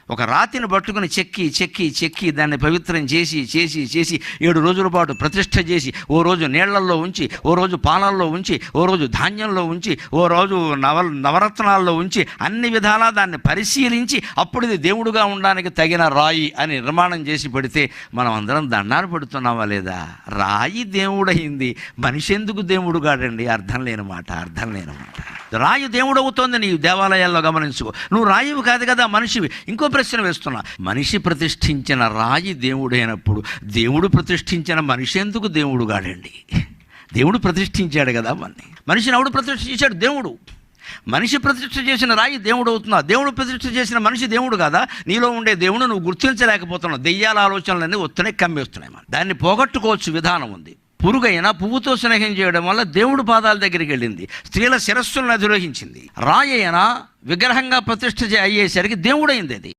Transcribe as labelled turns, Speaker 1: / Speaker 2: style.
Speaker 1: ఒక రాతిని పట్టుకుని చెక్కి చెక్కి చెక్కి దాన్ని పవిత్రం చేసి చేసి చేసి 7 రోజుల పాటు ప్రతిష్ఠ చేసి, ఓ రోజు నీళ్లల్లో ఉంచి, ఓ రోజు పాలల్లో ఉంచి, ఓ రోజు ధాన్యంలో ఉంచి, ఓ రోజు నవరత్నాల్లో ఉంచి, అన్ని విధాలా దాన్ని పరిశీలించి అప్పుడు ఇది దేవుడుగా ఉండడానికి తగిన రాయి అని నిర్మాణం చేసి పెడితే మనం అందరం దండాలు పెడుతున్నావా లేదా? రాయి దేవుడయింది, మనిషి ఎందుకు దేవుడు కాడండి? అర్థం లేని మాట. రాయి దేవుడు అవుతోంది నీ దేవాలయాల్లో గమనించుకో. నువ్వు రాయివి కాదు కదా, మనిషివి. ఇంకో ప్రశ్న వేస్తున్నా, మనిషి ప్రతిష్ఠించిన రాయి దేవుడైనప్పుడు దేవుడు ప్రతిష్ఠించిన మనిషి ఎందుకు దేవుడు కాడండి? దేవుడు ప్రతిష్ఠించాడు కదా మనిషిని. ఎవడు ప్రతిష్ఠించాడు? దేవుడు. మనిషి ప్రతిష్ఠ చేసిన రాయి దేవుడు అవుతున్నా, దేవుడు ప్రతిష్ఠ చేసిన మనిషి దేవుడు కదా. నీలో ఉండే దేవుడు నువ్వు గుర్తించలేకపోతున్నావు. దెయ్యాల ఆలోచనలన్నీ వస్తున్నాయి, కమ్మేస్తున్నాయి. దాన్ని పోగొట్టుకోవచ్చు, విధానం ఉంది. పురుగైనా పువ్వుతో స్నేహం చేయడం వల్ల దేవుడు పాదాల దగ్గరికి వెళ్ళింది, స్త్రీల శిరస్సులను అధిరోహించింది. రాయి అయినా విగ్రహంగా ప్రతిష్ఠ అయ్యేసరికి దేవుడైంది అది.